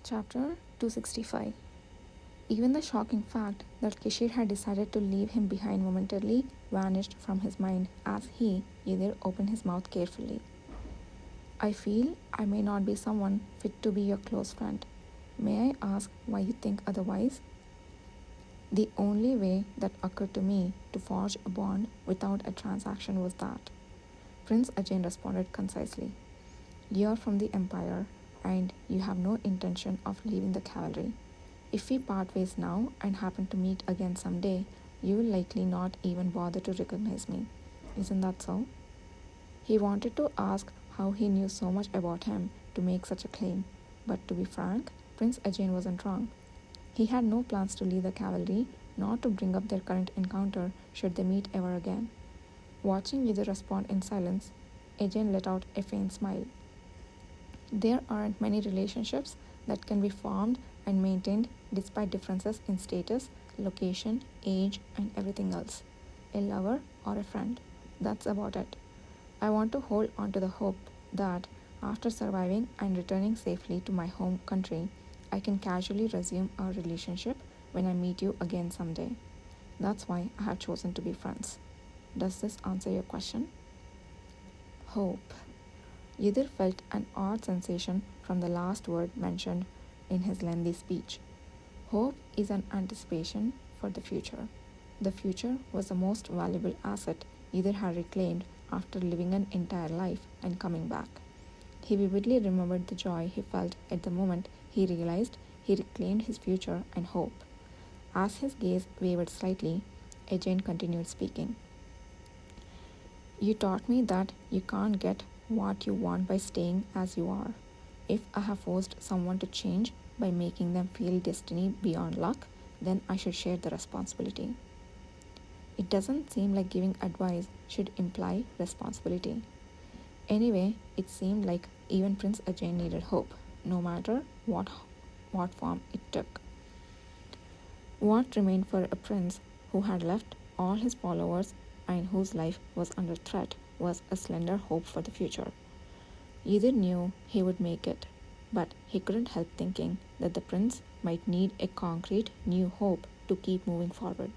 Chapter 265. Even the shocking fact that Kishir had decided to leave him behind momentarily vanished from his mind as he either opened his mouth carefully. I feel I may not be someone fit to be your close friend. May I ask why you think otherwise? The only way that occurred to me to forge a bond without a transaction was that. Prince Ajay responded concisely. You are from the Empire, and you have no intention of leaving the cavalry. If we part ways now and happen to meet again someday, you will likely not even bother to recognize me. Isn't that so? He wanted to ask how he knew so much about him to make such a claim, but to be frank, Prince Ajay wasn't wrong. He had no plans to leave the cavalry, nor to bring up their current encounter should they meet ever again. Watching Yuder respond in silence, Ajay let out a faint smile. There aren't many relationships that can be formed and maintained despite differences in status, location, age, and everything else. A lover or a friend. That's about it. I want to hold on to the hope that after surviving and returning safely to my home country, I can casually resume our relationship when I meet you again someday. That's why I have chosen to be friends. Does this answer your question? Hope. Yudir felt an odd sensation from the last word mentioned in his lengthy speech. Hope is an anticipation for the future. The future was the most valuable asset Yudir had reclaimed after living an entire life and coming back. He vividly remembered the joy he felt at the moment he realized he reclaimed his future and hope. As his gaze wavered slightly, Ajay continued speaking. You taught me that you can't get what you want by staying as you are. If I have forced someone to change by making them feel destiny beyond luck, then I should share the responsibility. It doesn't seem like giving advice should imply responsibility. Anyway, it seemed like even Prince Ajay needed hope, no matter what form it took. What remained for a prince who had left all his followers and whose life was under threat was a slender hope for the future. Yudir knew he would make it, but he couldn't help thinking that the prince might need a concrete new hope to keep moving forward.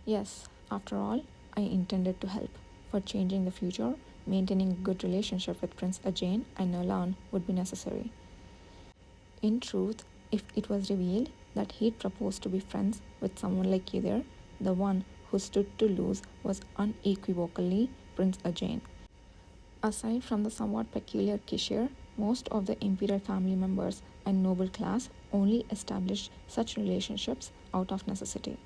Yes, after all, I intended to help. For changing the future, maintaining a good relationship with Prince Ajay and Nalan would be necessary. In truth, if it was revealed that he'd proposed to be friends with someone like Yudir, the one who stood to lose was unequivocally Prince Ajay. Aside from the somewhat peculiar Kishir, most of the imperial family members and noble class only established such relationships out of necessity.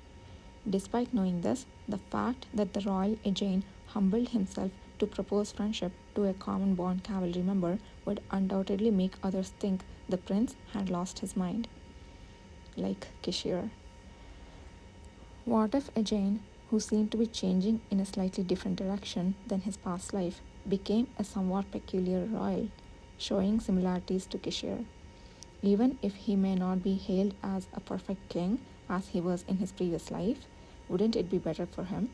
Despite knowing this, the fact that the royal Ajay humbled himself to propose friendship to a common born cavalry member would undoubtedly make others think the prince had lost his mind. Like Kishir. What if Ajay, who seemed to be changing in a slightly different direction than his past life, became a somewhat peculiar royal, showing similarities to Kishir? Even if he may not be hailed as a perfect king as he was in his previous life, wouldn't it be better for him?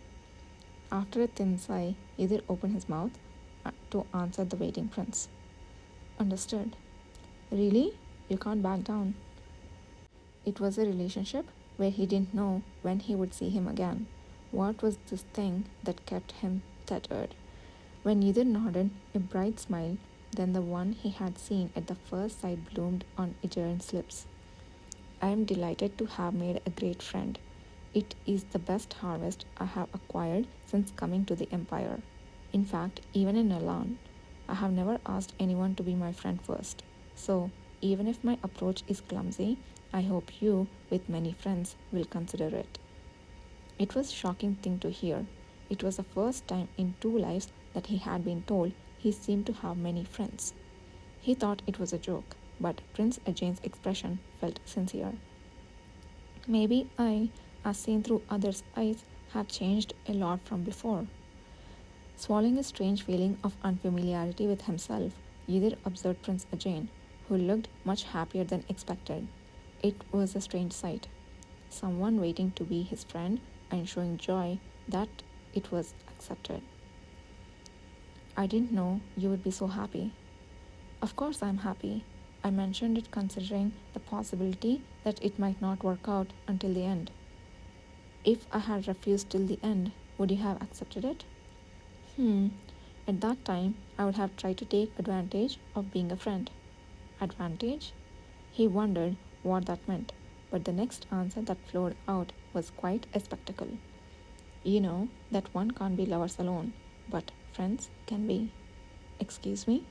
After a thin sigh, Yudir opened his mouth to answer the waiting prince. Understood. Really? You can't back down. It was a relationship where he didn't know when he would see him again. What was this thing that kept him tethered? When Yudir nodded, a bright smile, then the one he had seen at the first sight bloomed on Ajay's lips. I am delighted to have made a great friend. It is the best harvest I have acquired since coming to the Empire. In fact, even in Nalan, I have never asked anyone to be my friend first. So, even if my approach is clumsy, I hope you, with many friends, will consider it. It was a shocking thing to hear. It was the first time in 2 lives that he had been told he seemed to have many friends. He thought it was a joke, but Prince Ajay's expression felt sincere. Maybe I, as seen through others' eyes, had changed a lot from before. Swallowing a strange feeling of unfamiliarity with himself, Yudir observed Prince Ajay, who looked much happier than expected. It was a strange sight. Someone waiting to be his friend and showing joy that it was accepted. I didn't know you would be so happy. Of course I'm happy. I mentioned it considering the possibility that it might not work out until the end. If I had refused till the end, would you have accepted it? Hmm. At that time, I would have tried to take advantage of being a friend. Advantage? He wondered what that meant, but the next answer that flowed out was quite a spectacle. You know that one can't be lovers alone, but friends can be. Excuse me?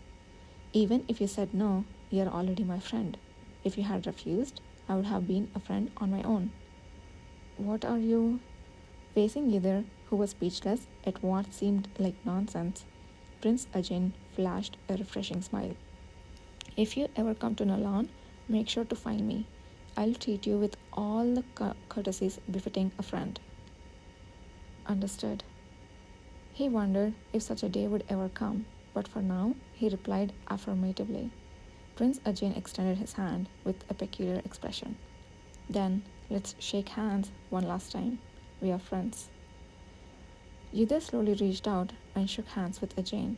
Even if you said no, you're already my friend. If you had refused, I would have been a friend on my own. What are you? Facing Yuder, who was speechless at what seemed like nonsense, Prince Ajin flashed a refreshing smile. If you ever come to Nalan, make sure to find me. I'll treat you with all the courtesies befitting a friend. Understood. He wondered if such a day would ever come, but for now he replied affirmatively. Prince Ajin extended his hand with a peculiar expression. Then let's shake hands one last time. We are friends. Yuda slowly reached out and shook hands with Ajin.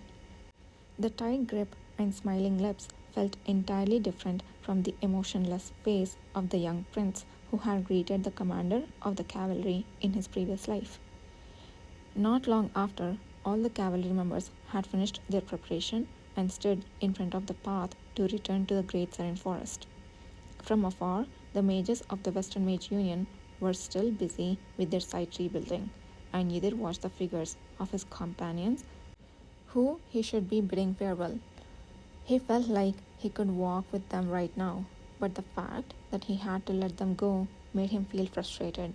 The tight grip and smiling lips felt entirely different from the emotionless face of the young prince who had greeted the commander of the cavalry in his previous life. Not long after, all the cavalry members had finished their preparation and stood in front of the path to return to the great serene forest. From afar, the mages of the Western Mage Union were still busy with their site rebuilding, and Yudir watched the figures of his companions who he should be bidding farewell. He felt like he could walk with them right now, but the fact that he had to let them go made him feel frustrated.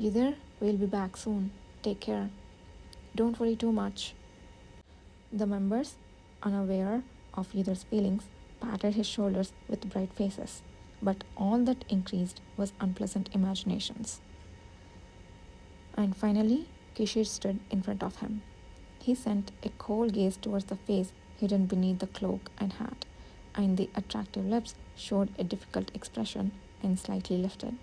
Yudir, we'll be back soon. Take care. Don't worry too much. The members, unaware of Yudir's feelings, patted his shoulders with bright faces, but all that increased was unpleasant imaginations. And finally, Kishir stood in front of him. He sent a cold gaze towards the face hidden beneath the cloak and hat, and the attractive lips showed a difficult expression and slightly lifted.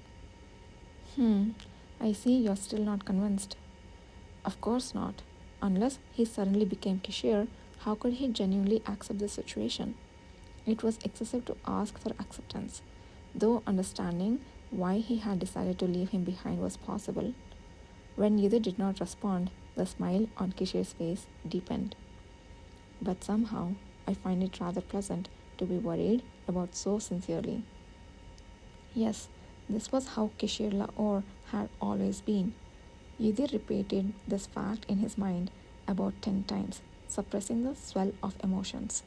I see you're still not convinced. Of course not. Unless he suddenly became Kishir, how could he genuinely accept the situation? It was excessive to ask for acceptance, though understanding why he had decided to leave him behind was possible. When Yuda did not respond, the smile on Kishir's face deepened. But somehow, I find it rather pleasant to be worried about so sincerely. Yes, this was how Kishir Lahore had always been. Yudir repeated this fact in his mind about 10 times, suppressing the swell of emotions.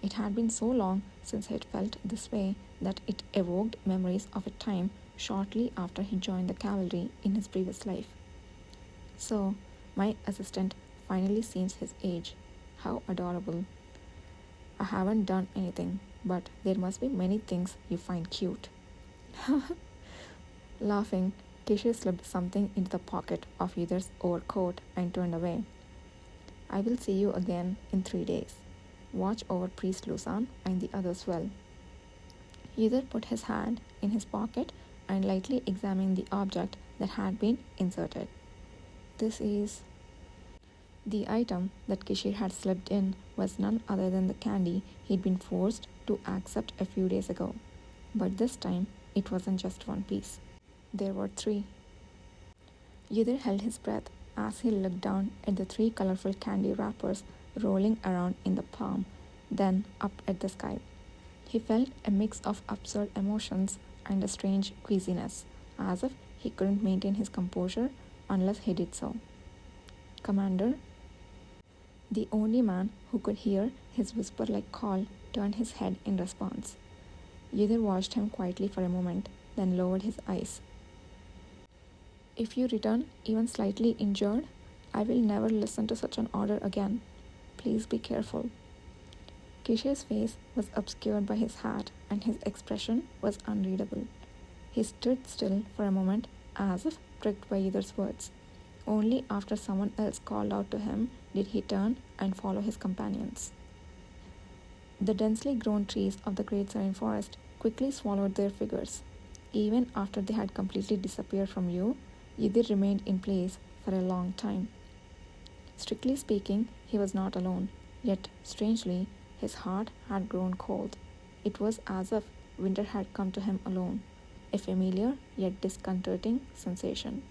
It had been so long since he had felt this way that it evoked memories of a time shortly after he joined the cavalry in his previous life. So, my assistant finally seems his age. How adorable. I haven't done anything, but there must be many things you find cute. Laughing, Kishir slipped something into the pocket of Yudir's overcoat and turned away. I will see you again in 3 days. Watch over Priest Lusan and the others well. Yudir put his hand in his pocket and lightly examined the object that had been inserted. This is. The item that Kishir had slipped in was none other than the candy he'd been forced to accept a few days ago. But this time, it wasn't just one piece. There were 3. Yudir held his breath as he looked down at the 3 colorful candy wrappers rolling around in the palm, then up at the sky. He felt a mix of absurd emotions and a strange queasiness, as if he couldn't maintain his composure unless he did so. Commander? The only man who could hear his whisper-like call turned his head in response. Yudir watched him quietly for a moment, then lowered his eyes. If you return even slightly injured, I will never listen to such an order again. Please be careful. Kishir's face was obscured by his hat, and his expression was unreadable. He stood still for a moment, as if pricked by Yudir's words. Only after someone else called out to him did he turn and follow his companions. The densely grown trees of the great serene forest quickly swallowed their figures. Even after they had completely disappeared from view, Yudir remained in place for a long time. Strictly speaking, he was not alone, yet strangely, his heart had grown cold. It was as if winter had come to him alone, a familiar yet disconcerting sensation.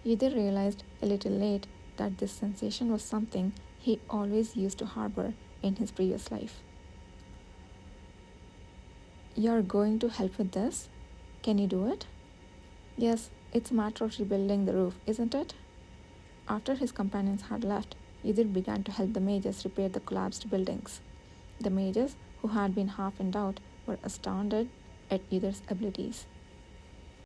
Yuder realized a little late that this sensation was something he always used to harbor in his previous life. "You're going to help with this? Can you do it?" "Yes, it's a matter of rebuilding the roof, isn't it?" After his companions had left, Yudir began to help the mages repair the collapsed buildings. The mages, who had been half in doubt, were astounded at Yudir's abilities.